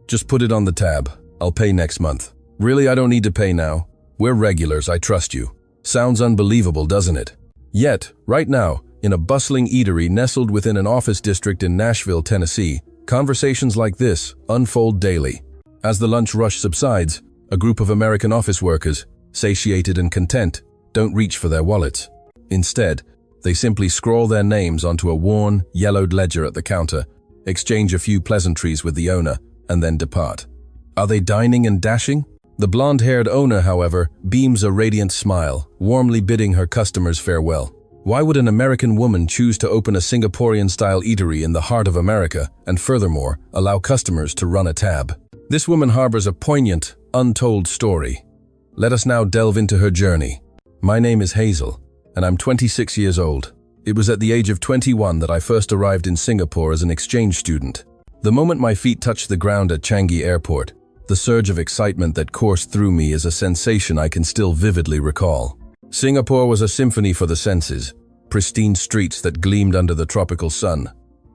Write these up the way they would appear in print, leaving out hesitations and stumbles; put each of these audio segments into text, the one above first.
Just put it on the tab. I'll pay next month. Really, I don't need to pay now. We're regulars, I trust you. Sounds unbelievable, doesn't it? Yet, right now, in a bustling eatery nestled within an office district in Nashville, Tennessee, conversations like this unfold daily. As the lunch rush subsides, a group of American office workers, satiated and content, don't reach for their wallets. Instead, they simply scrawl their names onto a worn, yellowed ledger at the counter, exchange a few pleasantries with the owner, and then depart. Are they dining and dashing? The blonde-haired owner, however, beams a radiant smile, warmly bidding her customers farewell. Why would an American woman choose to open a Singaporean-style eatery in the heart of America and furthermore, allow customers to run a tab? This woman harbors a poignant, untold story. Let us now delve into her journey. My name is Hazel, and I'm 26 years old. It was at the age of 21 that I first arrived in Singapore as an exchange student. The moment my feet touched the ground at Changi Airport, the surge of excitement that coursed through me is a sensation I can still vividly recall. Singapore was a symphony for the senses, pristine streets that gleamed under the tropical sun,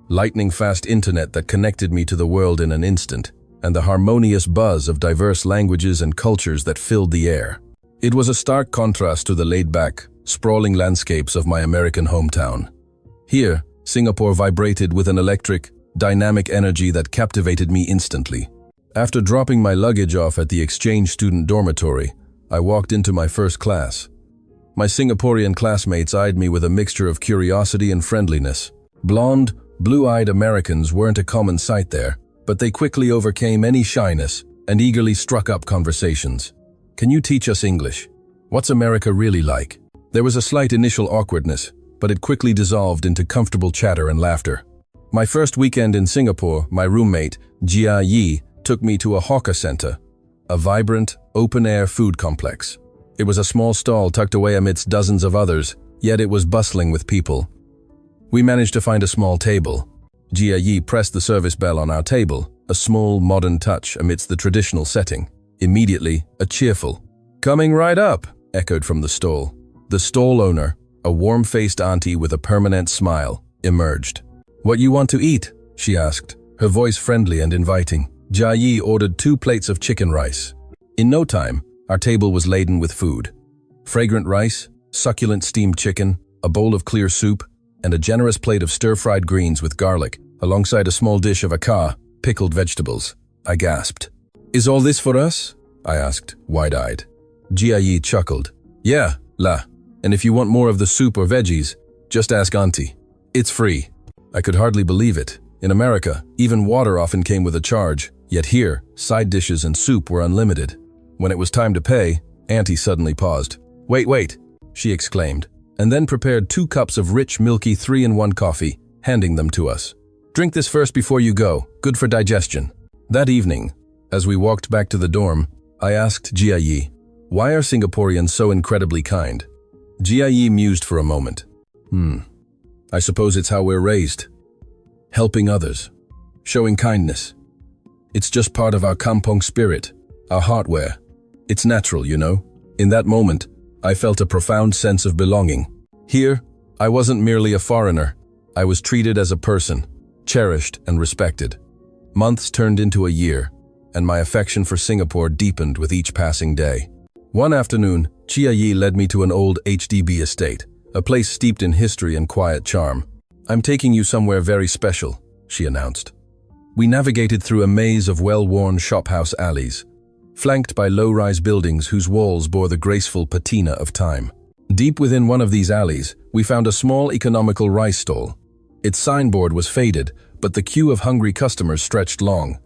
lightning-fast internet that connected me to the world in an instant, and the harmonious buzz of diverse languages and cultures that filled the air. It was a stark contrast to the laid-back, sprawling landscapes of my American hometown. Here, Singapore vibrated with an electric, dynamic energy that captivated me instantly. After dropping my luggage off at the exchange student dormitory, I walked into my first class. My Singaporean classmates eyed me with a mixture of curiosity and friendliness. Blonde, blue-eyed Americans weren't a common sight there, but they quickly overcame any shyness and eagerly struck up conversations. "Can you teach us English? What's America really like?" There was a slight initial awkwardness, but it quickly dissolved into comfortable chatter and laughter. My first weekend in Singapore, my roommate, Jia Yi, took me to a hawker center, a vibrant, open-air food complex. It was a small stall tucked away amidst dozens of others, yet it was bustling with people. We managed to find a small table. Jia Yi pressed the service bell on our table, a small, modern touch amidst the traditional setting. Immediately, a cheerful, "Coming right up," echoed from the stall. The stall owner, a warm-faced auntie with a permanent smile, emerged. "What you want to eat?" she asked, her voice friendly and inviting. Jia Yi ordered 2 plates of chicken rice. In no time, our table was laden with food. Fragrant rice, succulent steamed chicken, a bowl of clear soup, and a generous plate of stir-fried greens with garlic, alongside a small dish of acar, pickled vegetables. I gasped. "Is all this for us?" I asked, wide-eyed. Jia Yi chuckled. "Yeah, la. And if you want more of the soup or veggies, just ask auntie. It's free." I could hardly believe it. In America, even water often came with a charge, yet here, side dishes and soup were unlimited. When it was time to pay, auntie suddenly paused. Wait, she exclaimed, and then prepared 2 cups of rich, milky 3-in-1 coffee, handing them to us. "Drink this first before you go, good for digestion." That evening, as we walked back to the dorm, I asked Jia Yi, "Why are Singaporeans so incredibly kind?" Jia Yi mused for a moment. I suppose it's how we're raised. Helping others. Showing kindness. It's just part of our kampong spirit, our heartware. It's natural, you know. In that moment, I felt a profound sense of belonging. Here, I wasn't merely a foreigner. I was treated as a person, cherished and respected. Months turned into a year, and my affection for Singapore deepened with each passing day. One afternoon, Jia Yi led me to an old HDB estate, a place steeped in history and quiet charm. "I'm taking you somewhere very special," she announced. We navigated through a maze of well-worn shophouse alleys, flanked by low-rise buildings whose walls bore the graceful patina of time. Deep within one of these alleys, we found a small economical rice stall. Its signboard was faded, but the queue of hungry customers stretched long.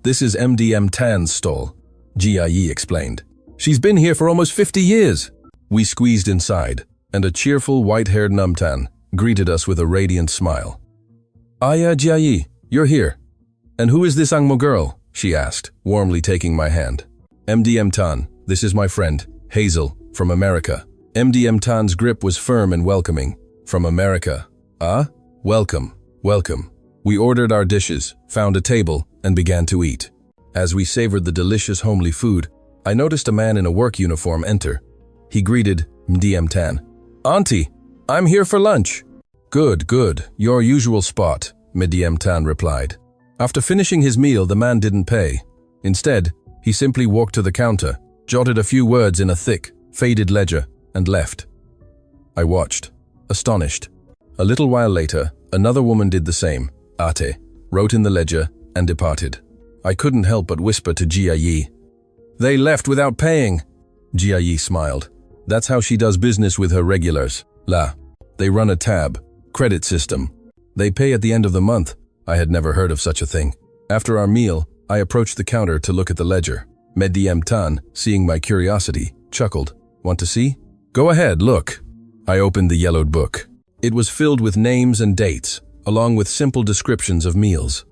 "This is MDM Tan's stall," Jia Yi explained. "She's been here for almost 50 years. We squeezed inside, and a cheerful white-haired Numtan greeted us with a radiant smile. "Yeah, Jia Yi, you're here. And who is this Angmo girl?" she asked, warmly taking my hand. "MDM Tan, this is my friend, Hazel, from America." MDM Tan's grip was firm and welcoming. "From America? Ah? Welcome. We ordered our dishes, found a table, and began to eat. As we savored the delicious homely food, I noticed a man in a work uniform enter. He greeted MDM Tan. "Auntie, I'm here for lunch." Good, your usual spot," MDM Tan replied. After finishing his meal, the man didn't pay. Instead, he simply walked to the counter, jotted a few words in a thick, faded ledger, and left. I watched, astonished. A little while later, another woman did the same. Ate wrote in the ledger and departed. I couldn't help but whisper to Jia Yi. "They left without paying." Jia Yi smiled. "That's how she does business with her regulars. La. They run a tab, credit system. They pay at the end of the month." I had never heard of such a thing. After our meal, I approached the counter to look at the ledger. Mediam Tan, seeing my curiosity, chuckled. "Want to see?" "Go ahead, look." I opened the yellowed book. It was filled with names and dates, along with simple descriptions of meals.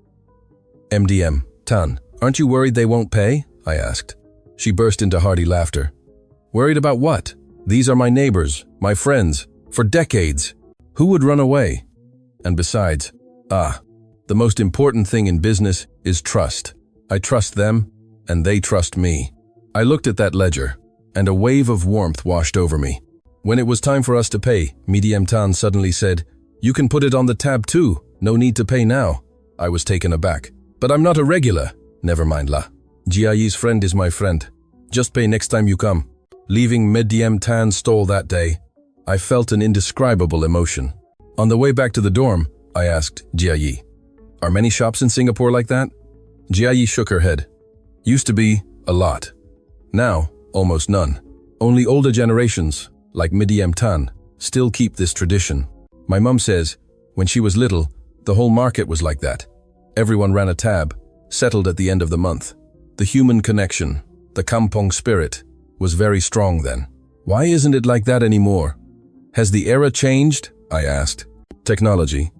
"MDM, Tan, aren't you worried they won't pay?" I asked. She burst into hearty laughter. "Worried about what? These are my neighbors, my friends, for decades. Who would run away? And besides, the most important thing in business is trust. I trust them, and they trust me." I looked at that ledger, and a wave of warmth washed over me. When it was time for us to pay, Mediam Tan suddenly said, "You can put it on the tab too, no need to pay now." I was taken aback. "But I'm not a regular." "Never mind, La. Jia Yi's friend is my friend. Just pay next time you come." Leaving Mediam Tan's stall that day, I felt an indescribable emotion. On the way back to the dorm, I asked Jia Yi, "Are many shops in Singapore like that?" Jia Yi shook her head. "Used to be, a lot. Now, almost none. Only older generations, like Mediam Tan, still keep this tradition. My mum says, when she was little, the whole market was like that. Everyone ran a tab, settled at the end of the month. The human connection, the kampong spirit, was very strong then. Why isn't it like that anymore? Has the era changed?" I asked. "Technology."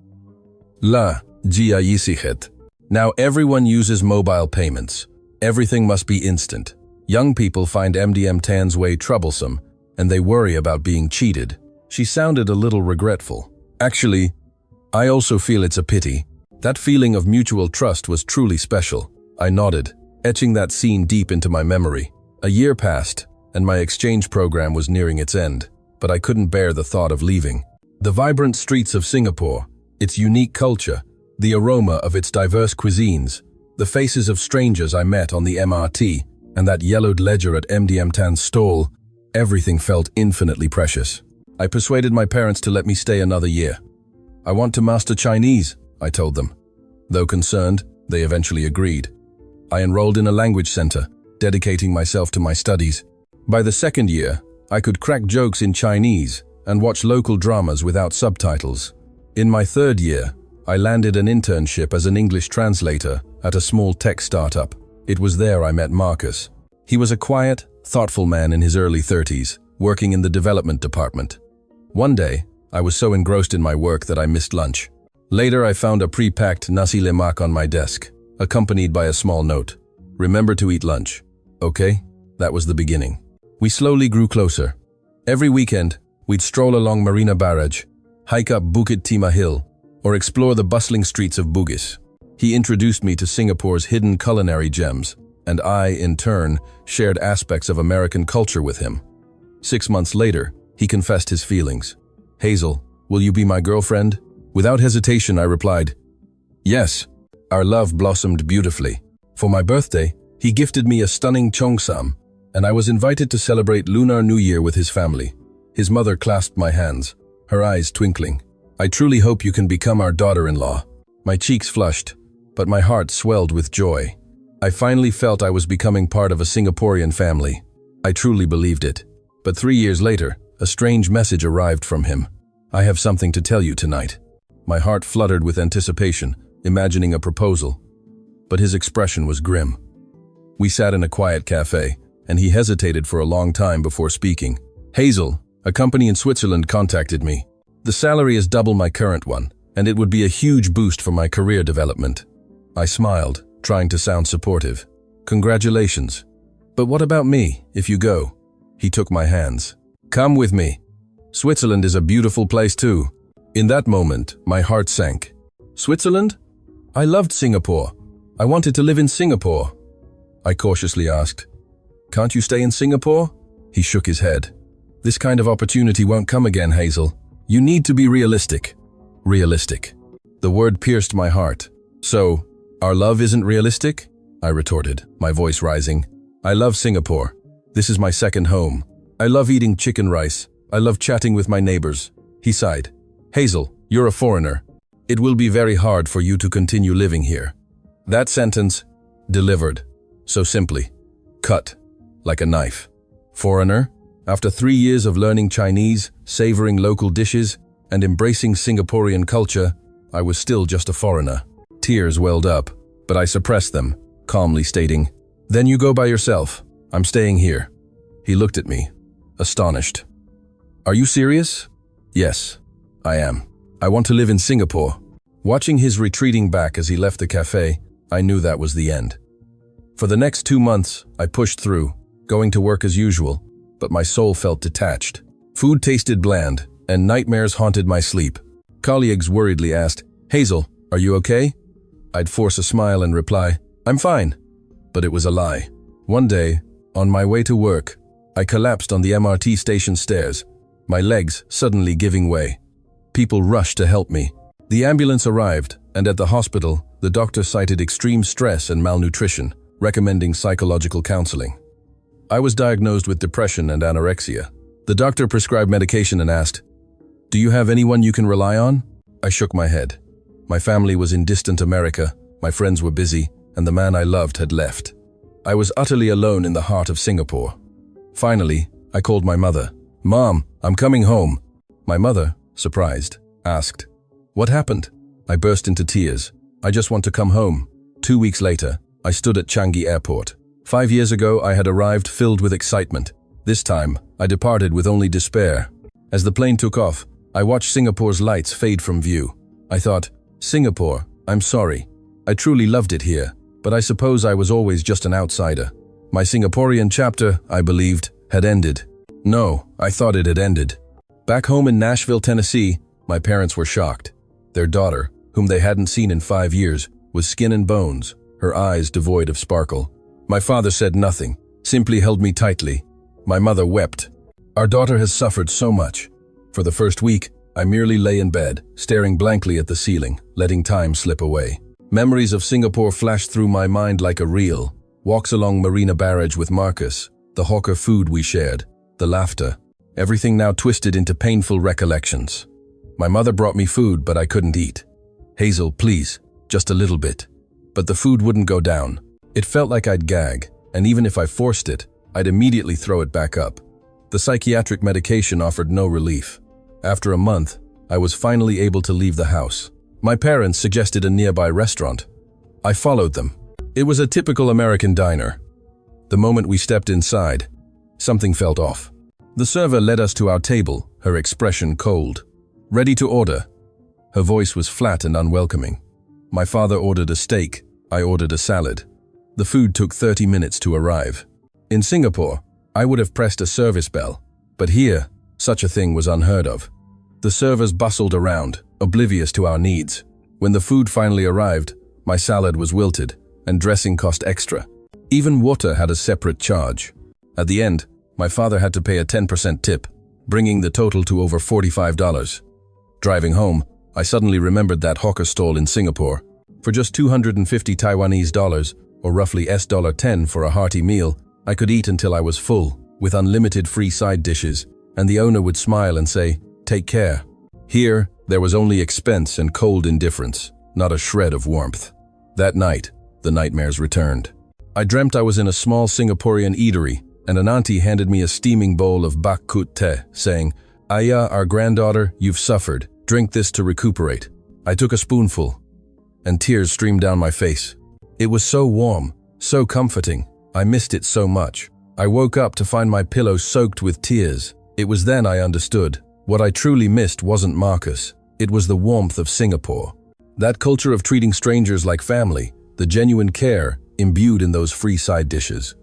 La, Jia Yi sihet. Now everyone uses mobile payments. Everything must be instant. Young people find MDM Tan's way troublesome, and they worry about being cheated. She sounded a little regretful. "Actually, I also feel it's a pity. That feeling of mutual trust was truly special." I nodded, etching that scene deep into my memory. A year passed, and my exchange program was nearing its end, but I couldn't bear the thought of leaving. The vibrant streets of Singapore, its unique culture, the aroma of its diverse cuisines, the faces of strangers I met on the MRT, and that yellowed ledger at MDM Tan's stall, everything felt infinitely precious. I persuaded my parents to let me stay another year. "I want to master Chinese," I told them. Though concerned, they eventually agreed. I enrolled in a language center, dedicating myself to my studies. By the second year, I could crack jokes in Chinese and watch local dramas without subtitles. In my third year, I landed an internship as an English translator at a small tech startup. It was there I met Marcus. He was a quiet, thoughtful man in his early 30s, working in the development department. One day, I was so engrossed in my work that I missed lunch. Later, I found a pre-packed nasi lemak on my desk, accompanied by a small note. "Remember to eat lunch." Okay, that was the beginning. We slowly grew closer. Every weekend, we'd stroll along Marina Barrage, hike up Bukit Timah Hill, or explore the bustling streets of Bugis. He introduced me to Singapore's hidden culinary gems, and I, in turn, shared aspects of American culture with him. 6 months later, he confessed his feelings. "Hazel, will you be my girlfriend?" Without hesitation, I replied, "Yes." Our love blossomed beautifully. For my birthday, he gifted me a stunning cheongsam, and I was invited to celebrate Lunar New Year with his family. His mother clasped my hands, her eyes twinkling. "I truly hope you can become our daughter-in-law." My cheeks flushed, but my heart swelled with joy. I finally felt I was becoming part of a Singaporean family. I truly believed it. But 3 years later, a strange message arrived from him. "I have something to tell you tonight." My heart fluttered with anticipation, imagining a proposal. But his expression was grim. We sat in a quiet cafe, and he hesitated for a long time before speaking. "Hazel, a company in Switzerland contacted me. The salary is double my current one, and it would be a huge boost for my career development." I smiled, trying to sound supportive. "Congratulations. But what about me, if you go?" He took my hands. "Come with me. Switzerland is a beautiful place too." In that moment, my heart sank. "Switzerland? I loved Singapore. I wanted to live in Singapore." I cautiously asked, "Can't you stay in Singapore?" He shook his head. "This kind of opportunity won't come again, Hazel. You need to be realistic." Realistic. The word pierced my heart. "So, Our love isn't realistic? I retorted, my voice rising. I love Singapore. This is my second home. I love eating chicken rice. I love chatting with my neighbors. He sighed. Hazel, you're a foreigner. It will be very hard for you to continue living here. That sentence, delivered. So simply. Cut. Like a knife. Foreigner? After 3 years of learning Chinese, savoring local dishes, and embracing Singaporean culture, I was still just a foreigner. Tears welled up, but I suppressed them, calmly stating, "Then you go by yourself. I'm staying here." He looked at me, astonished. "Are you serious?" "Yes, I am. I want to live in Singapore." Watching his retreating back as he left the cafe, I knew that was the end. For the next 2 months, I pushed through, going to work as usual, but my soul felt detached. Food tasted bland, and nightmares haunted my sleep. Colleagues worriedly asked, "Hazel, are you okay?" I'd force a smile and reply, "I'm fine." But it was a lie. One day, on my way to work, I collapsed on the MRT station stairs, my legs suddenly giving way. People rushed to help me. The ambulance arrived, and at the hospital, the doctor cited extreme stress and malnutrition, recommending psychological counseling. I was diagnosed with depression and anorexia. The doctor prescribed medication and asked, "Do you have anyone you can rely on?" I shook my head. My family was in distant America, my friends were busy, and the man I loved had left. I was utterly alone in the heart of Singapore. Finally, I called my mother. "Mom, I'm coming home." My mother, surprised, asked, "What happened?" I burst into tears. "I just want to come home." 2 weeks later, I stood at Changi Airport. 5 years ago, I had arrived filled with excitement. This time, I departed with only despair. As the plane took off, I watched Singapore's lights fade from view. I thought, "Singapore, I'm sorry. I truly loved it here, but I suppose I was always just an outsider." My Singaporean chapter, I believed, had ended. No, I thought it had ended. Back home in Nashville, Tennessee, my parents were shocked. Their daughter, whom they hadn't seen in 5 years, was skin and bones, her eyes devoid of sparkle. My father said nothing, simply held me tightly. My mother wept. Our daughter has suffered so much. For the first week, I merely lay in bed, staring blankly at the ceiling, letting time slip away. Memories of Singapore flashed through my mind like a reel. Walks along Marina Barrage with Marcus, the hawker food we shared, the laughter. Everything now twisted into painful recollections. My mother brought me food, but I couldn't eat. "Hazel, please, just a little bit." But the food wouldn't go down. It felt like I'd gag, and even if I forced it, I'd immediately throw it back up. The psychiatric medication offered no relief. After a month, I was finally able to leave the house. My parents suggested a nearby restaurant. I followed them. It was a typical American diner. The moment we stepped inside, something felt off. The server led us to our table, her expression cold. "Ready to order." Her voice was flat and unwelcoming. My father ordered a steak, I ordered a salad. The food took 30 minutes to arrive. In Singapore, I would have pressed a service bell, but here, such a thing was unheard of. The servers bustled around, oblivious to our needs. When the food finally arrived, my salad was wilted, and dressing cost extra. Even water had a separate charge. At the end, my father had to pay a 10% tip, bringing the total to over $45. Driving home, I suddenly remembered that hawker stall in Singapore. For just 250 Taiwanese dollars, or roughly $10 for a hearty meal, I could eat until I was full, with unlimited free side dishes, and the owner would smile and say, "Take care." Here, there was only expense and cold indifference, not a shred of warmth. That night, the nightmares returned. I dreamt I was in a small Singaporean eatery, and an auntie handed me a steaming bowl of bak kut teh, saying, "Aya, our granddaughter, you've suffered. Drink this to recuperate." I took a spoonful, and tears streamed down my face. It was so warm, so comforting. I missed it so much. I woke up to find my pillow soaked with tears. It was then I understood. What I truly missed wasn't Marcus. It was the warmth of Singapore. That culture of treating strangers like family, the genuine care imbued in those free side dishes.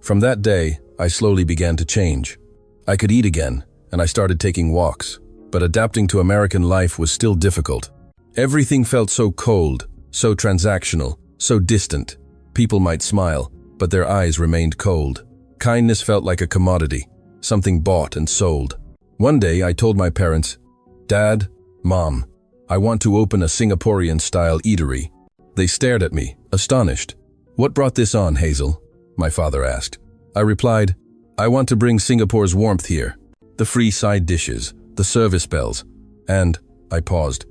From that day, I slowly began to change. I could eat again, and I started taking walks. But adapting to American life was still difficult. Everything felt so cold, so transactional, so distant. People might smile, but their eyes remained cold. Kindness felt like a commodity, something bought and sold. One day I told my parents, "Dad, Mom, I want to open a Singaporean-style eatery." They stared at me, astonished. "What brought this on, Hazel?" my father asked. I replied, "I want to bring Singapore's warmth here. The free side dishes, the service bells, and," I paused,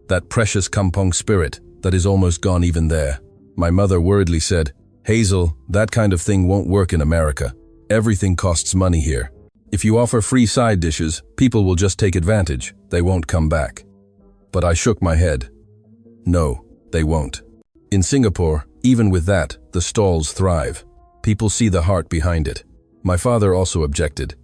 "that precious kampong spirit that is almost gone even there." My mother worriedly said, "Hazel, that kind of thing won't work in America. Everything costs money here. If you offer free side dishes, people will just take advantage. They won't come back." But I shook my head. No, they won't. In Singapore, even with that, the stalls thrive. People see the heart behind it. My father also objected.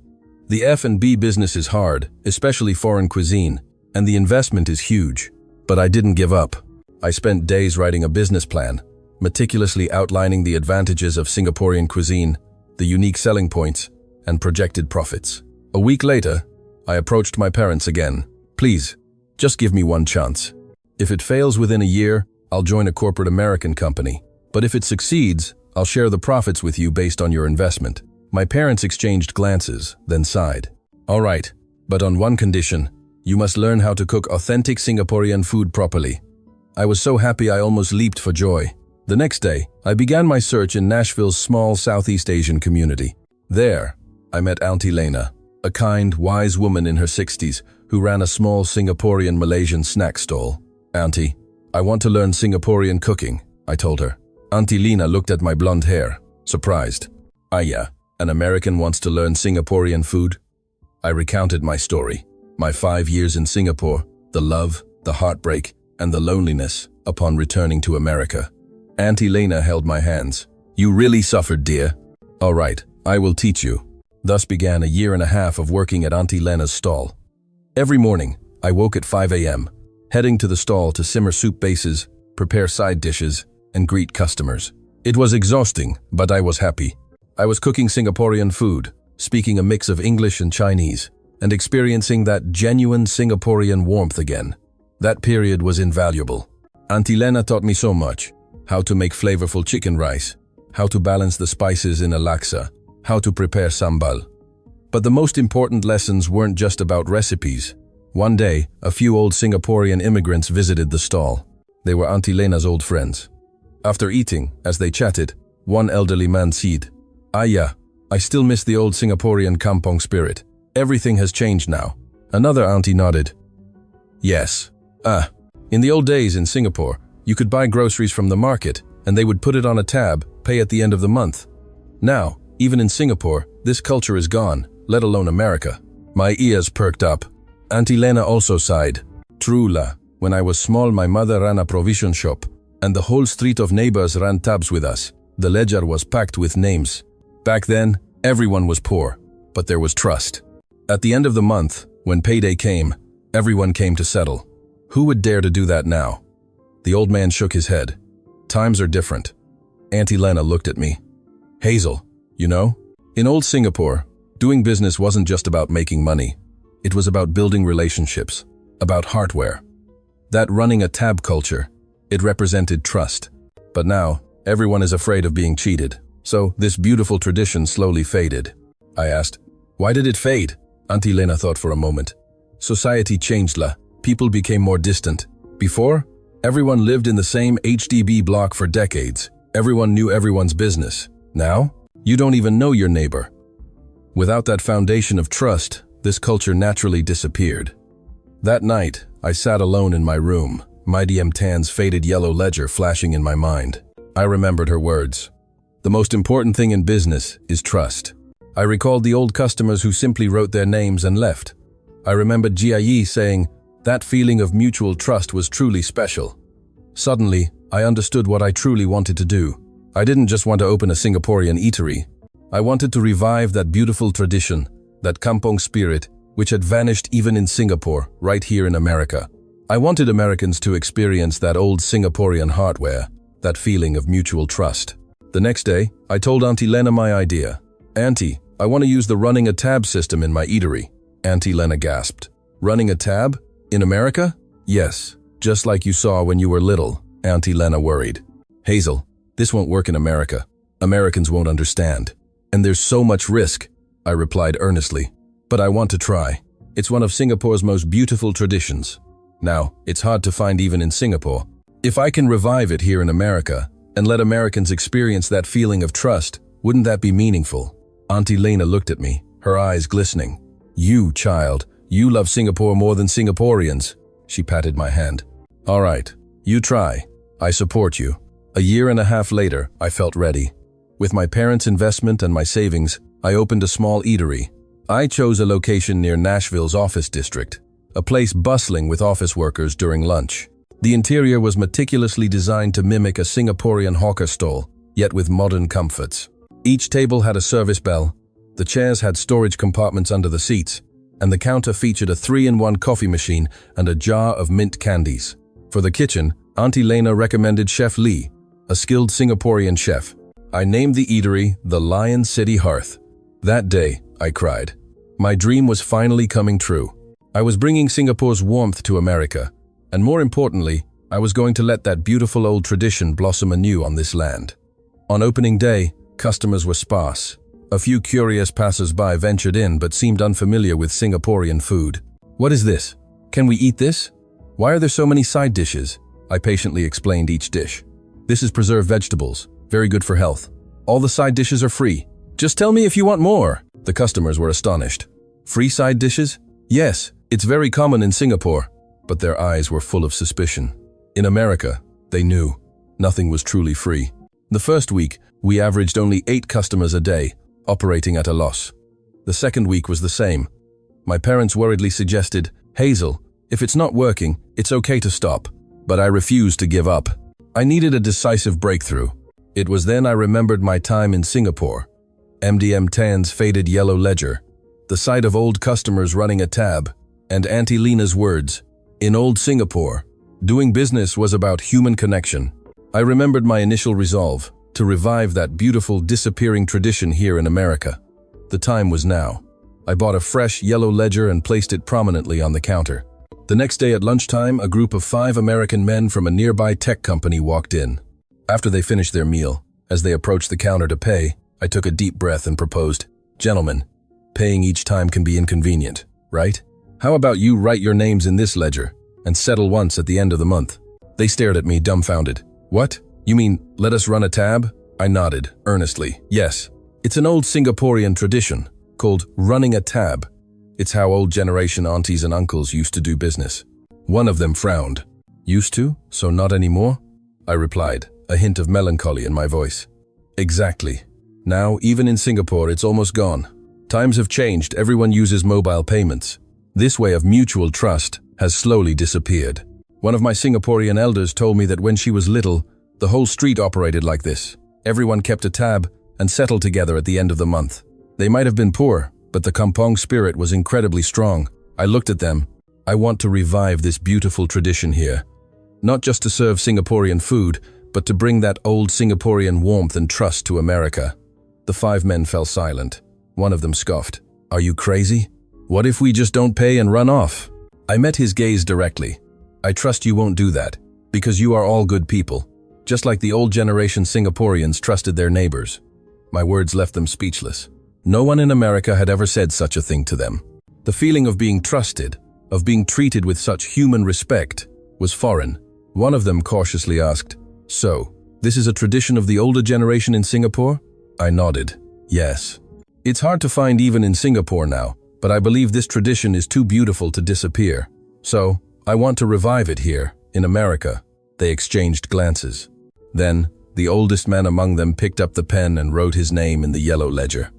The F&B business is hard, especially foreign cuisine, and the investment is huge. But I didn't give up. I spent days writing a business plan, meticulously outlining the advantages of Singaporean cuisine, the unique selling points, and projected profits. A week later, I approached my parents again. "Please, just give me one chance. If it fails within a year, I'll join a corporate American company. But if it succeeds, I'll share the profits with you based on your investment." My parents exchanged glances, then sighed. "All right, but on one condition. You must learn how to cook authentic Singaporean food properly." I was so happy I almost leaped for joy. The next day, I began my search in Nashville's small Southeast Asian community. There, I met Auntie Lena, a kind, wise woman in her 60s who ran a small Singaporean Malaysian snack stall. "Auntie, I want to learn Singaporean cooking," I told her. Auntie Lena looked at my blonde hair, surprised. "Yeah, an American wants to learn Singaporean food?" I recounted my story, my 5 years in Singapore, the love, the heartbreak, and the loneliness upon returning to America. Auntie Lena held my hands. "You really suffered, dear. All right, I will teach you." Thus began a year and a half of working at Auntie Lena's stall. Every morning, I woke at 5 a.m., heading to the stall to simmer soup bases, prepare side dishes, and greet customers. It was exhausting, but I was happy. I was cooking Singaporean food, speaking a mix of English and Chinese, and experiencing that genuine Singaporean warmth again. That period was invaluable. Auntie Lena taught me so much: how to make flavorful chicken rice, how to balance the spices in a laksa, how to prepare sambal. But the most important lessons weren't just about recipes. One day, a few old Singaporean immigrants visited the stall. They were Auntie Lena's old friends. After eating, as they chatted, one elderly man said, "Yeah, I still miss the old Singaporean kampong spirit. Everything has changed now." Another auntie nodded. "Yes. In the old days in Singapore, you could buy groceries from the market, and they would put it on a tab, pay at the end of the month. Now, even in Singapore, this culture is gone, let alone America." My ears perked up. Auntie Lena also sighed. "True la, when I was small my mother ran a provision shop, and the whole street of neighbors ran tabs with us. The ledger was packed with names. Back then, everyone was poor, but there was trust. At the end of the month, when payday came, everyone came to settle. Who would dare to do that now?" The old man shook his head. "Times are different." Auntie Lena looked at me. "Hazel, you know, in old Singapore, doing business wasn't just about making money. It was about building relationships, about heartware. That running a tab culture, it represented trust. But now, everyone is afraid of being cheated. So this beautiful tradition slowly faded." I asked, "Why did it fade?" Auntie Lena thought for a moment. "Society changed la. People became more distant. Before, everyone lived in the same HDB block for decades. Everyone knew everyone's business. Now, you don't even know your neighbor. Without that foundation of trust, this culture naturally disappeared." That night, I sat alone in my room, Mighty M. Tan's faded yellow ledger flashing in my mind. I remembered her words. "The most important thing in business is trust." I recalled the old customers who simply wrote their names and left. I remembered Jia Yi saying, "That feeling of mutual trust was truly special." Suddenly, I understood what I truly wanted to do. I didn't just want to open a Singaporean eatery. I wanted to revive that beautiful tradition, that kampong spirit, which had vanished even in Singapore, right here in America. I wanted Americans to experience that old Singaporean hardware, that feeling of mutual trust. The next day, I told Auntie Lena my idea. "Auntie, I want to use the running a tab system in my eatery." Auntie Lena gasped. "Running a tab? In America?" "Yes, just like you saw when you were little," Auntie Lena worried. "Hazel, this won't work in America. Americans won't understand. And there's so much risk," I replied earnestly. "But I want to try. It's one of Singapore's most beautiful traditions. Now, it's hard to find even in Singapore. If I can revive it here in America and let Americans experience that feeling of trust, wouldn't that be meaningful? Auntie Lena looked at me, her eyes glistening. You, child, you love Singapore more than Singaporeans. She patted my hand. All right, you try. I support you. A year and a half later, I felt ready. With my parents' investment and my savings, I opened a small eatery. I chose a location near Nashville's office district, a place bustling with office workers during lunch. The interior was meticulously designed to mimic a Singaporean hawker stall, yet with modern comforts. Each table had a service bell, the chairs had storage compartments under the seats, and the counter featured a 3-in-1 coffee machine and a jar of mint candies. For the kitchen, Auntie Lena recommended Chef Lee, a skilled Singaporean chef. I named the eatery the Lion City Hearth. That day, I cried. My dream was finally coming true. I was bringing Singapore's warmth to America, and more importantly, I was going to let that beautiful old tradition blossom anew on this land. On opening day, customers were sparse. A few curious passers-by ventured in but seemed unfamiliar with Singaporean food. What is this? Can we eat this? Why are there so many side dishes? I patiently explained each dish. This is preserved vegetables, very good for health. All the side dishes are free. Just tell me if you want more. The customers were astonished. Free side dishes? Yes, it's very common in Singapore. But their eyes were full of suspicion. In America, they knew. Nothing was truly free. The first week, we averaged only 8 customers a day, operating at a loss. The second week was the same. My parents worriedly suggested, Hazel, if it's not working, it's okay to stop. But I refused to give up. I needed a decisive breakthrough. It was then I remembered my time in Singapore. MDM Tan's faded yellow ledger, the sight of old customers running a tab, and Auntie Lena's words, in old Singapore, doing business was about human connection. I remembered my initial resolve to revive that beautiful disappearing tradition here in America. The time was now. I bought a fresh yellow ledger and placed it prominently on the counter. The next day at lunchtime, a group of 5 American men from a nearby tech company walked in. After they finished their meal, as they approached the counter to pay, I took a deep breath and proposed, Gentlemen, paying each time can be inconvenient, right? How about you write your names in this ledger and settle once at the end of the month? They stared at me dumbfounded. What? You mean, let us run a tab? I nodded, earnestly. Yes. It's an old Singaporean tradition called running a tab. It's how old generation aunties and uncles used to do business. One of them frowned. Used to, so not anymore? I replied, a hint of melancholy in my voice. Exactly. Now, even in Singapore, it's almost gone. Times have changed, everyone uses mobile payments. This way of mutual trust has slowly disappeared. One of my Singaporean elders told me that when she was little, the whole street operated like this. Everyone kept a tab and settled together at the end of the month. They might have been poor, but the kampong spirit was incredibly strong. I looked at them. I want to revive this beautiful tradition here. Not just to serve Singaporean food, but to bring that old Singaporean warmth and trust to America. The 5 men fell silent. One of them scoffed. Are you crazy? What if we just don't pay and run off? I met his gaze directly. I trust you won't do that, because you are all good people, just like the old generation Singaporeans trusted their neighbors. My words left them speechless. No one in America had ever said such a thing to them. The feeling of being trusted, of being treated with such human respect, was foreign. One of them cautiously asked, So, this is a tradition of the older generation in Singapore? I nodded. Yes. It's hard to find even in Singapore now, but I believe this tradition is too beautiful to disappear. So, I want to revive it here, in America. They exchanged glances. Then, the oldest man among them picked up the pen and wrote his name in the yellow ledger.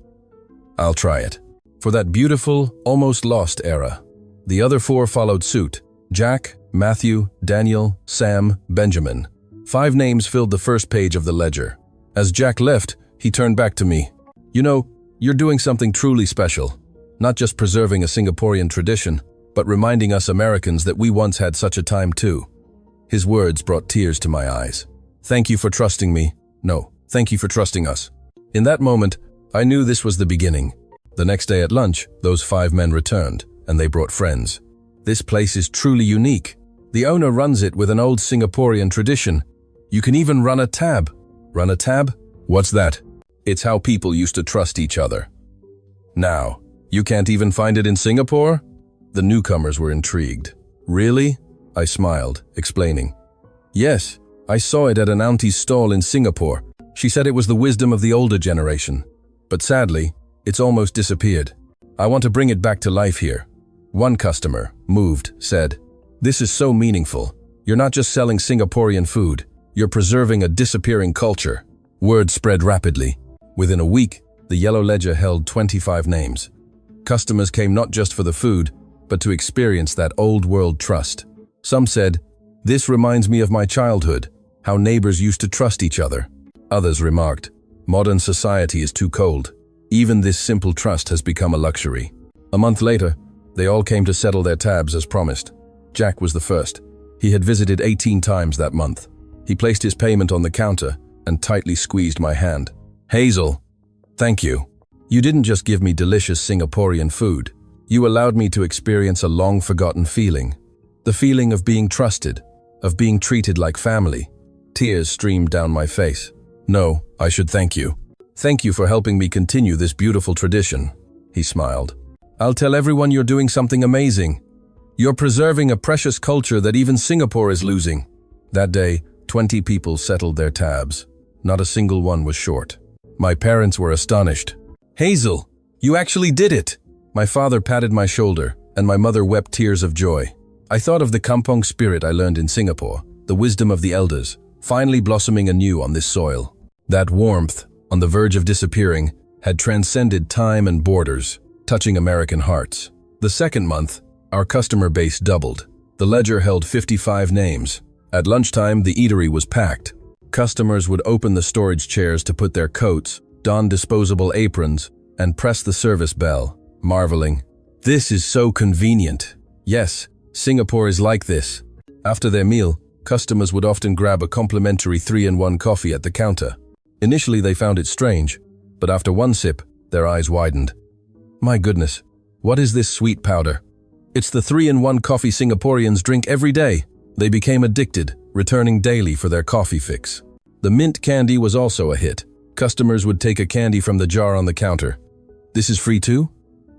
I'll try it. For that beautiful, almost lost era. The other 4 followed suit. Jack, Matthew, Daniel, Sam, Benjamin. 5 names filled the first page of the ledger. As Jack left, he turned back to me. You know, you're doing something truly special. Not just preserving a Singaporean tradition, but reminding us Americans that we once had such a time too. His words brought tears to my eyes. Thank you for trusting me. No, thank you for trusting us. In that moment, I knew this was the beginning. The next day at lunch, those 5 men returned, and they brought friends. This place is truly unique. The owner runs it with an old Singaporean tradition. You can even run a tab. Run a tab? What's that? It's how people used to trust each other. Now, you can't even find it in Singapore? The newcomers were intrigued. Really? I smiled, explaining. Yes, I saw it at an auntie's stall in Singapore. She said it was the wisdom of the older generation. But sadly, it's almost disappeared. I want to bring it back to life here. One customer, moved, said, "This is so meaningful. You're not just selling Singaporean food, you're preserving a disappearing culture." Word spread rapidly. Within a week, the Yellow Ledger held 25 names. Customers came not just for the food, but to experience that old-world trust. Some said, "This reminds me of my childhood, how neighbors used to trust each other." Others remarked, "Modern society is too cold. Even this simple trust has become a luxury." A month later, they all came to settle their tabs as promised. Jack was the first. He had visited 18 times that month. He placed his payment on the counter and tightly squeezed my hand. "Hazel, thank you. You didn't just give me delicious Singaporean food. You allowed me to experience a long-forgotten feeling. The feeling of being trusted, of being treated like family." Tears streamed down my face. "No, I should thank you. Thank you for helping me continue this beautiful tradition," he smiled. "I'll tell everyone you're doing something amazing. You're preserving a precious culture that even Singapore is losing." That day, 20 people settled their tabs. Not a single one was short. My parents were astonished. "Hazel, you actually did it!" My father patted my shoulder, and my mother wept tears of joy. I thought of the kampong spirit I learned in Singapore, the wisdom of the elders, finally blossoming anew on this soil. That warmth, on the verge of disappearing, had transcended time and borders, touching American hearts. The second month, our customer base doubled. The ledger held 55 names. At lunchtime, the eatery was packed. Customers would open the storage chairs to put their coats, don disposable aprons, and press the service bell, marveling. "This is so convenient. Yes, Singapore is like this." After their meal, customers would often grab a complimentary 3-in-1 coffee at the counter. Initially, they found it strange, but after one sip, their eyes widened. "My goodness, what is this sweet powder? It's the 3-in-1 coffee Singaporeans drink every day." They became addicted, returning daily for their coffee fix. The mint candy was also a hit. Customers would take a candy from the jar on the counter. "This is free too?"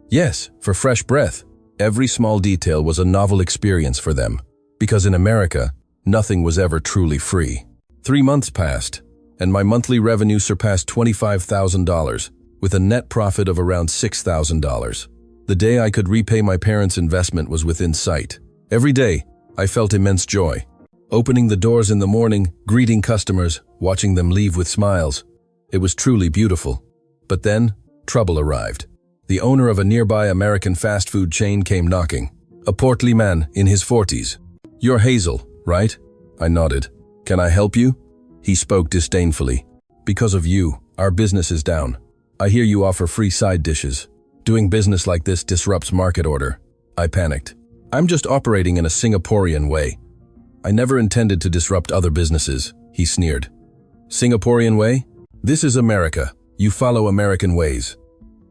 "Yes, for fresh breath." Every small detail was a novel experience for them, because in America, nothing was ever truly free. 3 months passed, and my monthly revenue surpassed $25,000, with a net profit of around $6,000. The day I could repay my parents' investment was within sight. Every day, I felt immense joy. Opening the doors in the morning, greeting customers, watching them leave with smiles. It was truly beautiful. But then, trouble arrived. The owner of a nearby American fast food chain came knocking. A portly man in his 40s. "You're Hazel, right?" I nodded. "Can I help you?" He spoke disdainfully. "Because of you, our business is down. I hear you offer free side dishes. Doing business like this disrupts market order." I panicked. "I'm just operating in a Singaporean way." "I never intended to disrupt other businesses," he sneered. "Singaporean way? This is America. You follow American ways.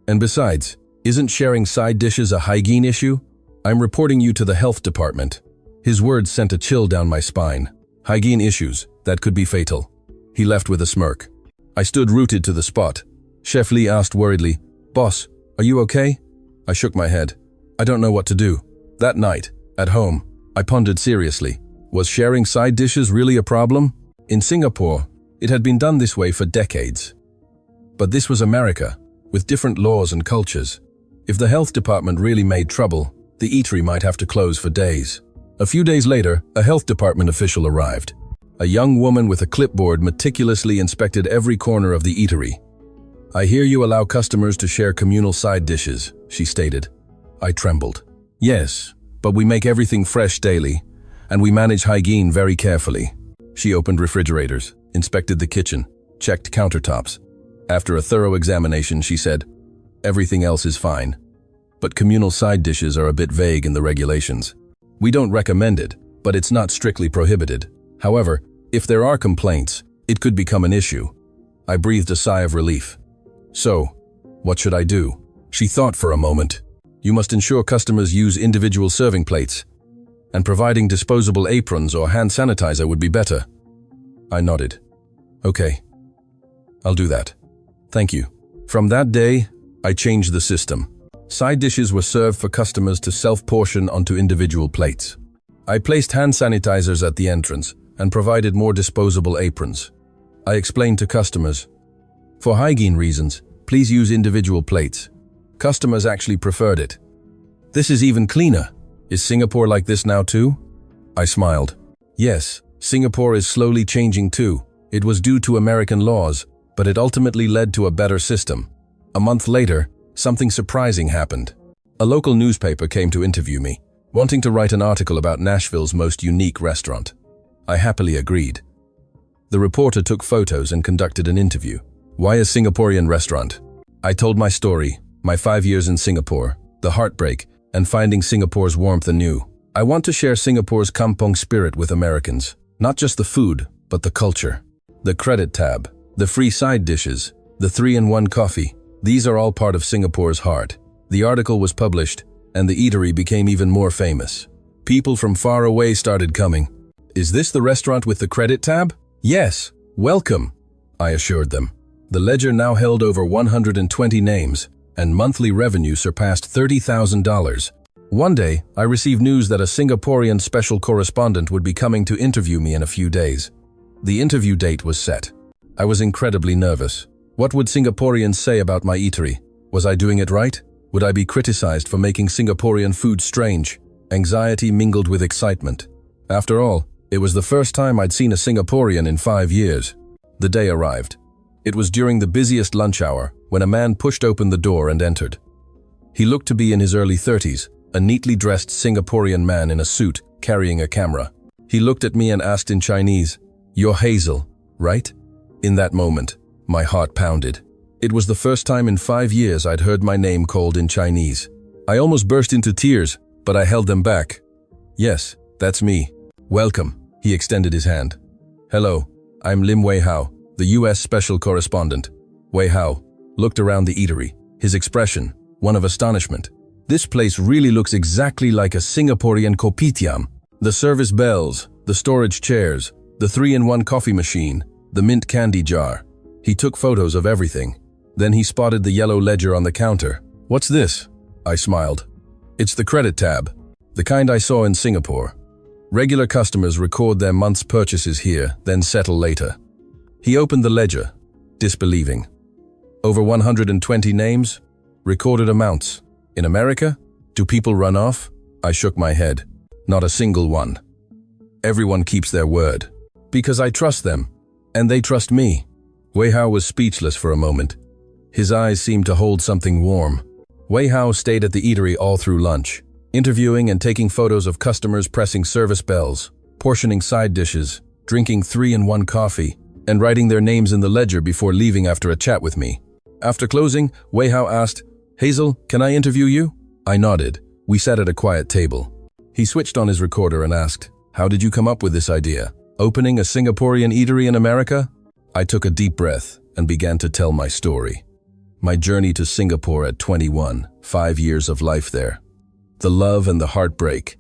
And besides, isn't sharing side dishes a hygiene issue? I'm reporting you to the health department." His words sent a chill down my spine. Hygiene issues, that could be fatal. He left with a smirk. I stood rooted to the spot. Chef Lee asked worriedly, "Boss, are you okay?" I shook my head. I don't know what to do. That night, at home, I pondered seriously. Was sharing side dishes really a problem? In Singapore, it had been done this way for decades. But this was America, with different laws and cultures. If the health department really made trouble, the eatery might have to close for days. A few days later, a health department official arrived. A young woman with a clipboard meticulously inspected every corner of the eatery. "I hear you allow customers to share communal side dishes," she stated. I trembled. "Yes, but we make everything fresh daily, and we manage hygiene very carefully." She opened refrigerators, inspected the kitchen, checked countertops. After a thorough examination, she said, "Everything else is fine. But communal side dishes are a bit vague in the regulations. We don't recommend it, but it's not strictly prohibited. However, if there are complaints, it could become an issue." I breathed a sigh of relief. "So, what should I do?" She thought for a moment. "You must ensure customers use individual serving plates, and providing disposable aprons or hand sanitizer would be better." I nodded. "Okay, I'll do that. Thank you." From that day, I changed the system. Side dishes were served for customers to self-portion onto individual plates. I placed hand sanitizers at the entrance and provided more disposable aprons. I explained to customers, "For hygiene reasons, please use individual plates." Customers actually preferred it. "This is even cleaner. Is Singapore like this now too?" I smiled. Yes, Singapore is slowly changing too. It was due to American laws, but it ultimately led to a better system. A month later, something surprising happened. A local newspaper came to interview me, wanting to write an article about Nashville's most unique restaurant. I happily agreed. The reporter took photos and conducted an interview. Why a Singaporean restaurant? I told my story, my 5 years in Singapore, the heartbreak, and finding Singapore's warmth anew. I want to share Singapore's kampong spirit with Americans. Not just the food, but the culture. The credit tab, the free side dishes, the 3-in-1 coffee. These are all part of Singapore's heart. The article was published, and the eatery became even more famous. People from far away started coming. "Is this the restaurant with the credit tab?" "Yes, welcome," I assured them. The ledger now held over 120 names, and monthly revenue surpassed $30,000. One day, I received news that a Singaporean special correspondent would be coming to interview me in a few days. The interview date was set. I was incredibly nervous. What would Singaporeans say about my eatery? Was I doing it right? Would I be criticized for making Singaporean food strange? Anxiety mingled with excitement. After all, it was the first time I'd seen a Singaporean in 5 years. The day arrived. It was during the busiest lunch hour when a man pushed open the door and entered. He looked to be in his early 30s, a neatly dressed Singaporean man in a suit carrying a camera. He looked at me and asked in Chinese, "You're Hazel, right?" In that moment, my heart pounded. It was the first time in 5 years I'd heard my name called in Chinese. I almost burst into tears, but I held them back. "Yes, that's me. Welcome," he extended his hand. "Hello, I'm Lim Wei Hao, the US Special Correspondent." Wei Hao looked around the eatery, his expression one of astonishment. "This place really looks exactly like a Singaporean kopitiam. The service bells, the storage chairs, the 3-in-1 coffee machine, the mint candy jar." He took photos of everything. Then he spotted the yellow ledger on the counter. "What's this?" I smiled. "It's the credit tab, the kind I saw in Singapore. Regular customers record their month's purchases here, then settle later." He opened the ledger, disbelieving. Over 120 names, recorded amounts. In America? Do people run off? I shook my head. Not a single one. Everyone keeps their word. Because I trust them, and they trust me. Wei Hao was speechless for a moment. His eyes seemed to hold something warm. Wei Hao stayed at the eatery all through lunch, interviewing and taking photos of customers pressing service bells, portioning side dishes, drinking 3-in-1 coffee, and writing their names in the ledger before leaving after a chat with me. After closing, Wei Hao asked, "Hazel, can I interview you?" I nodded. We sat at a quiet table. He switched on his recorder and asked, "How did you come up with this idea? Opening a Singaporean eatery in America?" I took a deep breath and began to tell my story. My journey to Singapore at 21, 5 years of life there. The love and the heartbreak,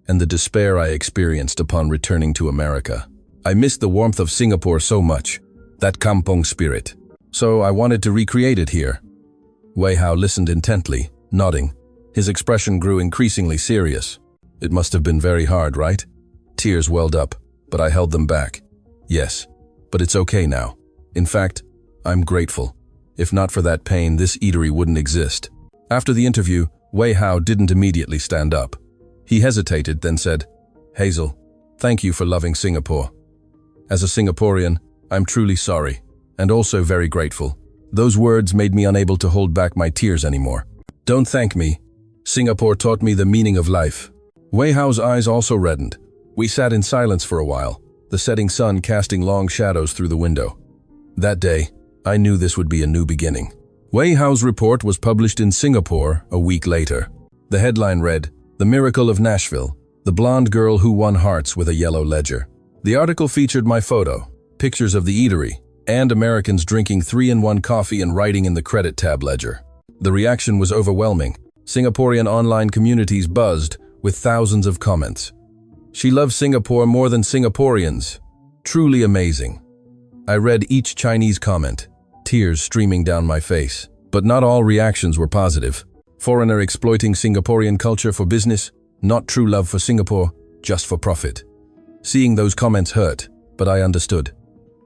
and the despair I experienced upon returning to America. I missed the warmth of Singapore so much, that kampong spirit. So I wanted to recreate it here. Wei Hao listened intently, nodding. His expression grew increasingly serious. It must have been very hard, right? Tears welled up, but I held them back. Yes, but it's okay now. In fact, I'm grateful. If not for that pain, this eatery wouldn't exist. After the interview, Wei Hao didn't immediately stand up. He hesitated, then said, "Hazel, thank you for loving Singapore. As a Singaporean, I'm truly sorry, and also very grateful." Those words made me unable to hold back my tears anymore. "Don't thank me. Singapore taught me the meaning of life." Wei Hao's eyes also reddened. We sat in silence for a while, the setting sun casting long shadows through the window. That day, I knew this would be a new beginning. Wei Hao's report was published in Singapore a week later. The headline read, "The Miracle of Nashville, the blonde girl who won hearts with a yellow ledger." The article featured my photo, pictures of the eatery, and Americans drinking 3-in-1 coffee and writing in the credit tab ledger. The reaction was overwhelming. Singaporean online communities buzzed with thousands of comments. "She loves Singapore more than Singaporeans. Truly amazing." I read each Chinese comment, tears streaming down my face. But not all reactions were positive. Foreigner exploiting Singaporean culture for business, not true love for Singapore, just for profit. Seeing those comments hurt. but I understood.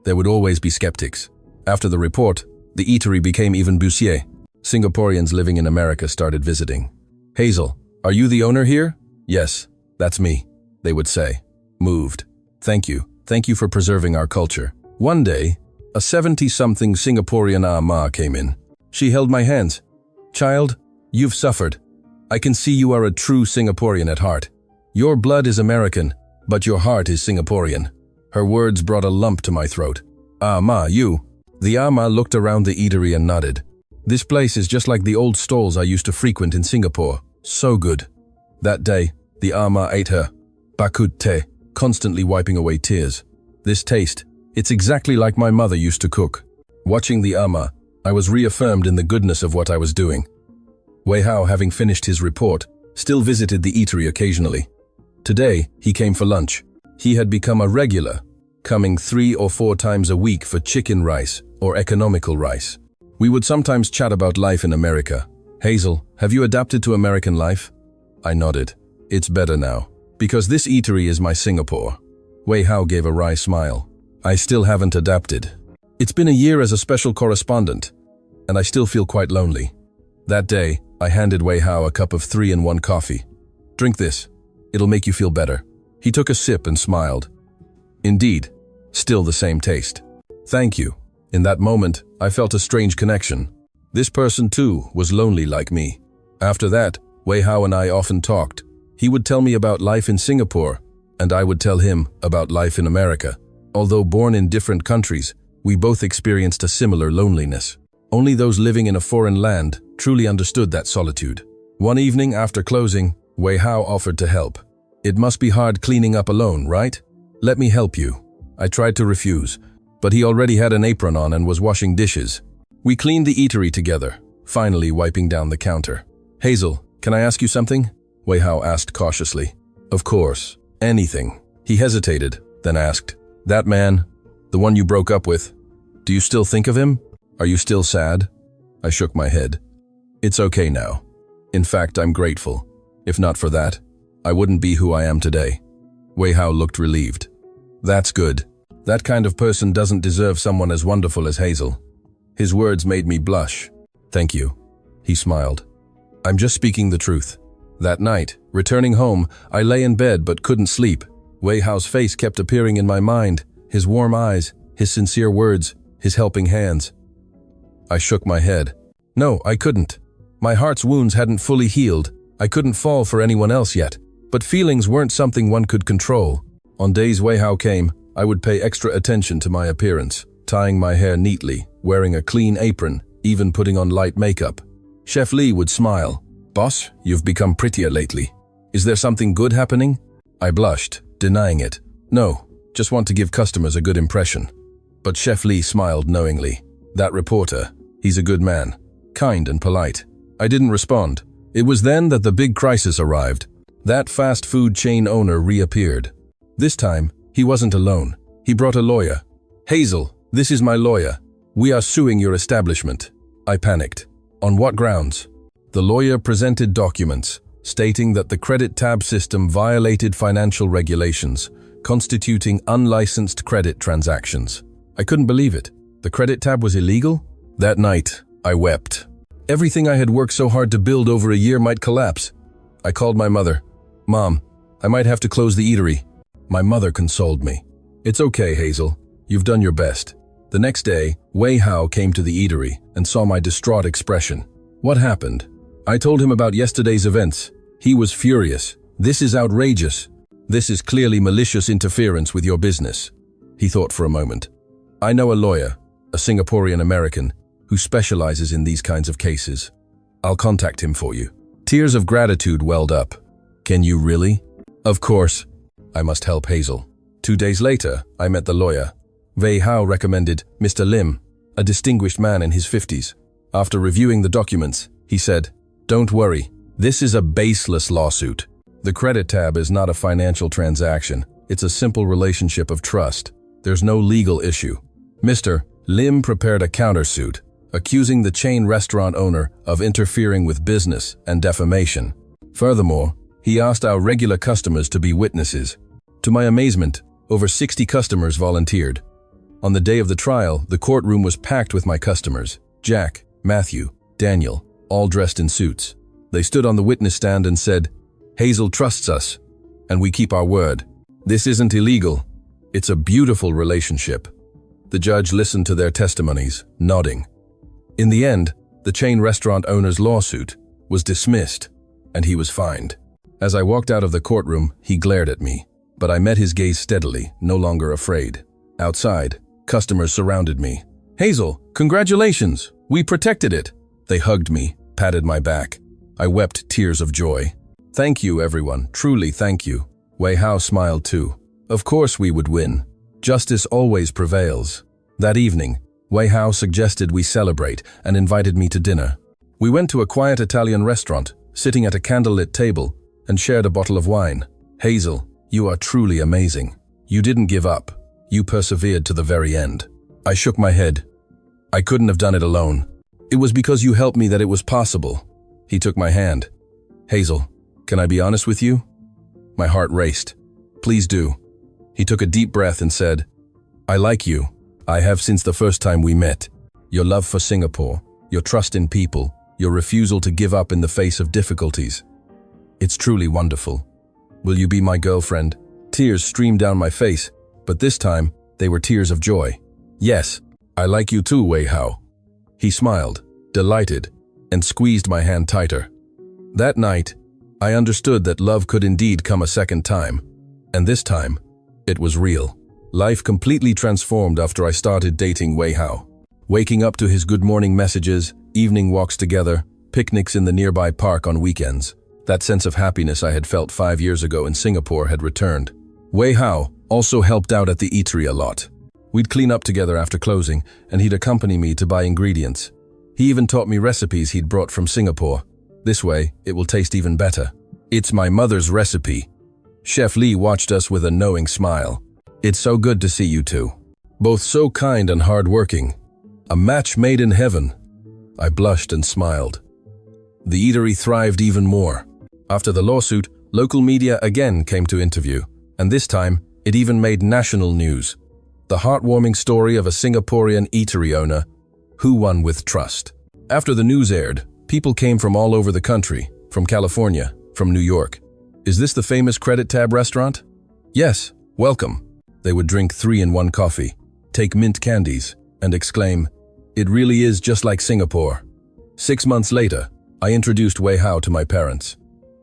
There would always be skeptics. After the report, the eatery became even busier. Singaporeans living in America started visiting. "Hazel, are you the owner here?" "Yes, that's me," they would say. Moved. "Thank you. Thank you for preserving our culture." One day, a 70-something Singaporean ma came in. She held my hands. "Child, you've suffered. I can see you are a true Singaporean at heart. Your blood is American, but your heart is Singaporean." Her words brought a lump to my throat. "Ah, Ma, you." The ama looked around the eatery and nodded. "This place is just like the old stalls I used to frequent in Singapore. So good." That day, the ama ate her bakut teh, constantly wiping away tears. "This taste, it's exactly like my mother used to cook." Watching the ama, I was reaffirmed in the goodness of what I was doing. Wei Hao, having finished his report, still visited the eatery occasionally. Today, he came for lunch. He had become a regular, coming 3 or 4 times a week for chicken rice or economical rice. We would sometimes chat about life in America. "Hazel, have you adapted to American life?" I nodded. "It's better now, because this eatery is my Singapore." Wei Hao gave a wry smile. "I still haven't adapted. It's been a year as a special correspondent, and I still feel quite lonely." That day, I handed Wei Hao a cup of 3-in-1 coffee. "Drink this. It'll make you feel better." He took a sip and smiled. Indeed, still the same taste. "Thank you." In that moment, I felt a strange connection. This person too was lonely like me. After that, Wei Hao and I often talked. He would tell me about life in Singapore, and I would tell him about life in America. Although born in different countries, we both experienced a similar loneliness. Only those living in a foreign land truly understood that solitude. One evening after closing, Wei Hao offered to help. "It must be hard cleaning up alone, right? Let me help you." I tried to refuse, but he already had an apron on and was washing dishes. We cleaned the eatery together, finally wiping down the counter. "Hazel, can I ask you something?" Wei Hao asked cautiously. "Of course, anything." He hesitated, then asked, "That man, the one you broke up with, do you still think of him? Are you still sad?" I shook my head. "It's okay now. In fact, I'm grateful. If not for that, I wouldn't be who I am today." Wei Hao looked relieved. "That's good. That kind of person doesn't deserve someone as wonderful as Hazel." His words made me blush. "Thank you." He smiled. "I'm just speaking the truth." That night, returning home, I lay in bed but couldn't sleep. Wei Hao's face kept appearing in my mind, his warm eyes, his sincere words, his helping hands. I shook my head. No, I couldn't. My heart's wounds hadn't fully healed. I couldn't fall for anyone else yet. But feelings weren't something one could control. On days Wei Hao came, I would pay extra attention to my appearance, tying my hair neatly, wearing a clean apron, even putting on light makeup. Chef Lee would smile. "Boss, you've become prettier lately. Is there something good happening?" I blushed, denying it. "No, just want to give customers a good impression." But Chef Lee smiled knowingly. That reporter, he's a good man, kind and polite. I didn't respond. It was then that the big crisis arrived. That fast food chain owner reappeared. This time, he wasn't alone. He brought a lawyer. "Hazel, this is my lawyer. We are suing your establishment." I panicked. "On what grounds?" The lawyer presented documents stating that the credit tab system violated financial regulations, constituting unlicensed credit transactions. I couldn't believe it. The credit tab was illegal? That night, I wept. Everything I had worked so hard to build over a year might collapse. I called my mother. "Mom, I might have to close the eatery." My mother consoled me. "It's okay, Hazel. You've done your best." The next day, Wei Hao came to the eatery and saw my distraught expression. "What happened?" I told him about yesterday's events. He was furious. "This is outrageous. This is clearly malicious interference with your business." He thought for a moment. "I know a lawyer, a Singaporean American, who specializes in these kinds of cases. I'll contact him for you." Tears of gratitude welled up. "Can you really?" "Of course. I must help Hazel." 2 days later, I met the lawyer. Wei Hao recommended Mr. Lim, a distinguished man in his 50s. After reviewing the documents, he said, "Don't worry, this is a baseless lawsuit. The credit tab is not a financial transaction. It's a simple relationship of trust. There's no legal issue." Mr. Lim prepared a countersuit, accusing the chain restaurant owner of interfering with business and defamation. Furthermore, he asked our regular customers to be witnesses. To my amazement, Over 60 customers volunteered. On the day of the trial, the courtroom was packed with my customers: Jack, Matthew, Daniel, all dressed in suits. They stood on the witness stand and said, "Hazel trusts us, and we keep our word. This isn't illegal. It's a beautiful relationship." The judge listened to their testimonies, nodding. In the end, the chain restaurant owner's lawsuit was dismissed, and he was fined. As I walked out of the courtroom, he glared at me, but I met his gaze steadily, no longer afraid. Outside, customers surrounded me. "Hazel, congratulations! We protected it!" They hugged me, patted my back. I wept tears of joy. "Thank you, everyone. Truly thank you." Wei Hao smiled too. Of course we would win. Justice always prevails. That evening, Wei Hao suggested we celebrate and invited me to dinner. We went to a quiet Italian restaurant, sitting at a candlelit table, and shared a bottle of wine. "Hazel, you are truly amazing. You didn't give up. You persevered to the very end." I shook my head. "I couldn't have done it alone. It was because you helped me that it was possible." He took my hand. "Hazel, can I be honest with you?" My heart raced. "Please do." He took a deep breath and said, "I like you. I have since the first time we met. Your love for Singapore, your trust in people, your refusal to give up in the face of difficulties. It's truly wonderful. Will you be my girlfriend?" Tears streamed down my face, but this time they were tears of joy. "Yes, I like you too, Wei Hao." He smiled, delighted, and squeezed my hand tighter. That night, I understood that love could indeed come a second time, and this time, it was real. Life completely transformed after I started dating Wei Hao. Waking up to his good morning messages, evening walks together, picnics in the nearby park on weekends. That sense of happiness I had felt 5 years ago in Singapore had returned. Wei Hao also helped out at the eatery a lot. We'd clean up together after closing, and he'd accompany me to buy ingredients. He even taught me recipes he'd brought from Singapore. This way, it will taste even better. "It's my mother's recipe." Chef Lee watched us with a knowing smile. "It's so good to see you two. Both so kind and hard-working. A match made in heaven." I blushed and smiled. The eatery thrived even more. After the lawsuit, local media again came to interview, and this time, it even made national news. The heartwarming story of a Singaporean eatery owner who won with trust. After the news aired, people came from all over the country, from California, from New York. "Is this the famous Credit Tab restaurant?" "Yes, welcome." They would drink 3-in-1 coffee, take mint candies, and exclaim, "It really is just like Singapore." 6 months later, I introduced Wei Hao to my parents.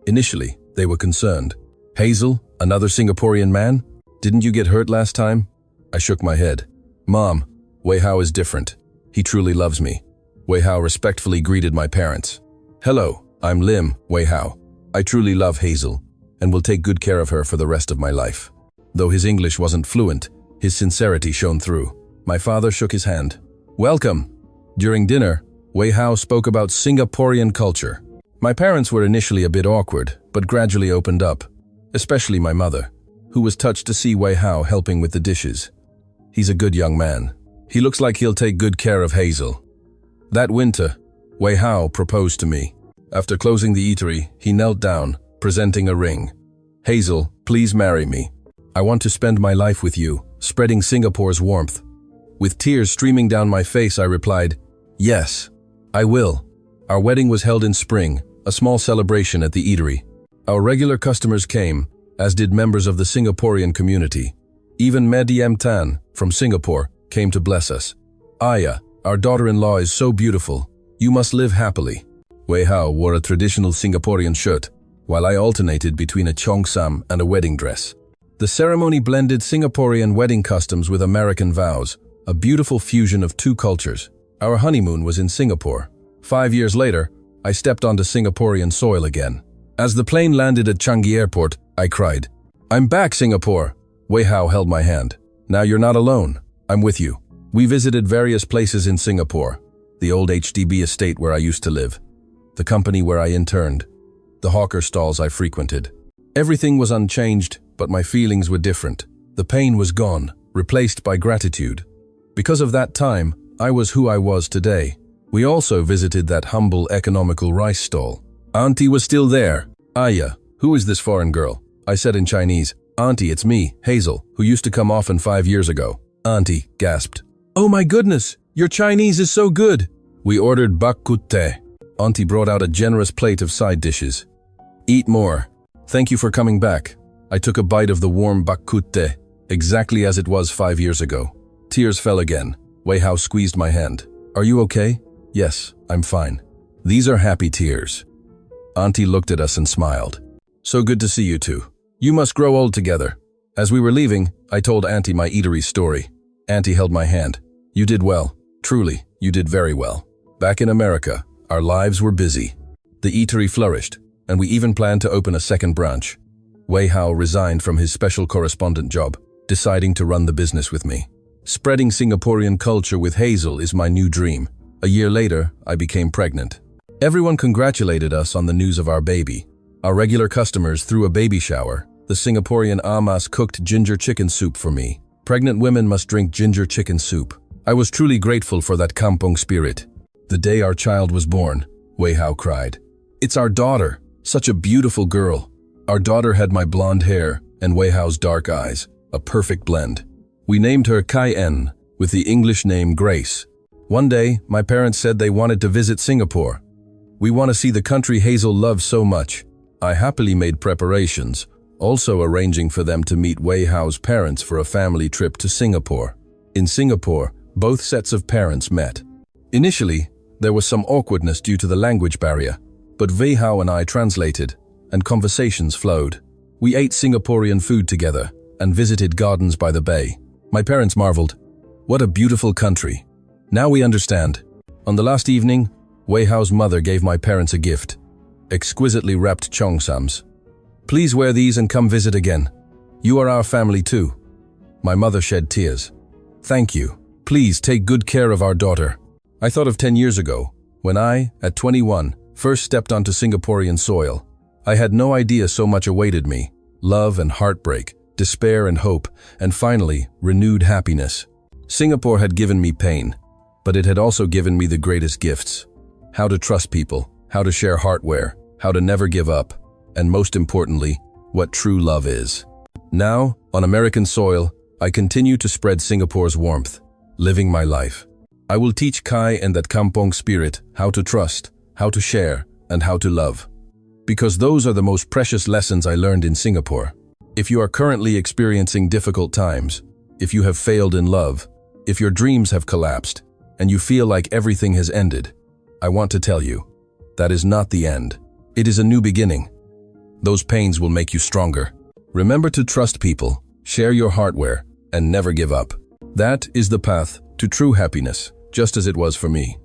Initially, they were concerned. "Hazel, another Singaporean man? Didn't you get hurt last time?" I shook my head. "Mom, Wei Hao is different. He truly loves me." Wei Hao respectfully greeted my parents. "Hello, I'm Lim, Wei Hao. I truly love Hazel, and will take good care of her for the rest of my life." Though his English wasn't fluent, his sincerity shone through. My father shook his hand. "Welcome." During dinner, Wei Hao spoke about Singaporean culture. My parents were initially a bit awkward, but gradually opened up, especially my mother, who was touched to see Wei Hao helping with the dishes. "He's a good young man. He looks like he'll take good care of Hazel." That winter, Wei Hao proposed to me. After closing the eatery, he knelt down, presenting a ring. "Hazel, please marry me. I want to spend my life with you, spreading Singapore's warmth." With tears streaming down my face, I replied, "Yes, I will." Our wedding was held in spring, a small celebration at the eatery. Our regular customers came, as did members of the Singaporean community. Even Madame Tan, from Singapore, came to bless us. "Aya, our daughter-in-law is so beautiful. You must live happily." Wei Hao wore a traditional Singaporean shirt, while I alternated between a cheongsam and a wedding dress. The ceremony blended Singaporean wedding customs with American vows, a beautiful fusion of two cultures. Our honeymoon was in Singapore. 5 years later, I stepped onto Singaporean soil again. As the plane landed at Changi Airport, I cried, "I'm back, Singapore!" Wei Hao held my hand. "Now you're not alone. I'm with you." We visited various places in Singapore, the old HDB estate where I used to live, the company where I interned, the hawker stalls I frequented. Everything was unchanged, but my feelings were different. The pain was gone, replaced by gratitude. Because of that time, I was who I was today. We also visited that humble, economical rice stall. Auntie was still there. "Aya, who is this foreign girl?" I said in Chinese. Auntie, it's me, Hazel, who used to come often 5 years ago. Auntie gasped. Oh my goodness, your Chinese is so good. We ordered bak kut teh. Auntie brought out a generous plate of side dishes. Eat more. Thank you for coming back. I took a bite of the warm bak kut teh, exactly as it was 5 years ago. Tears fell again. Wei Hao squeezed my hand. Are you okay? Yes, I'm fine. These are happy tears. Auntie looked at us and smiled. So good to see you two. You must grow old together. As we were leaving, I told Auntie my eatery story. Auntie held my hand. You did well. Truly, you did very well. Back in America, our lives were busy. The eatery flourished, and we even planned to open a second branch. Wei Hao resigned from his special correspondent job, deciding to run the business with me. Spreading Singaporean culture with Hazel is my new dream. A year later, I became pregnant. Everyone congratulated us on the news of our baby. Our regular customers threw a baby shower. The Singaporean Amas cooked ginger chicken soup for me. Pregnant women must drink ginger chicken soup. I was truly grateful for that kampong spirit. The day our child was born, Wei Hao cried. It's our daughter, such a beautiful girl. Our daughter had my blonde hair and Wei Hao's dark eyes, a perfect blend. We named her Kai En, with the English name Grace. One day, my parents said they wanted to visit Singapore. We want to see the country Hazel loves so much. I happily made preparations, also arranging for them to meet Wei Hao's parents for a family trip to Singapore. In Singapore, both sets of parents met. Initially, there was some awkwardness due to the language barrier, but Wei Hao and I translated, and conversations flowed. We ate Singaporean food together and visited gardens by the bay. My parents marveled. What a beautiful country. Now we understand. On the last evening, Wei Hao's mother gave my parents a gift. Exquisitely wrapped cheongsams. Please wear these and come visit again. You are our family too. My mother shed tears. Thank you. Please take good care of our daughter. I thought of 10 years ago, when I, at 21, first stepped onto Singaporean soil. I had no idea so much awaited me. Love and heartbreak, despair and hope, and finally, renewed happiness. Singapore had given me pain, but it had also given me the greatest gifts. How to trust people, how to share heartware, how to never give up, and most importantly, what true love is. Now, on American soil, I continue to spread Singapore's warmth, living my life. I will teach Kai and that kampong spirit how to trust, how to share, and how to love. Because those are the most precious lessons I learned in Singapore. If you are currently experiencing difficult times, if you have failed in love, if your dreams have collapsed, and you feel like everything has ended, I want to tell you, that is not the end. It is a new beginning. Those pains will make you stronger. Remember to trust people, share your heartware, and never give up. That is the path to true happiness, just as it was for me.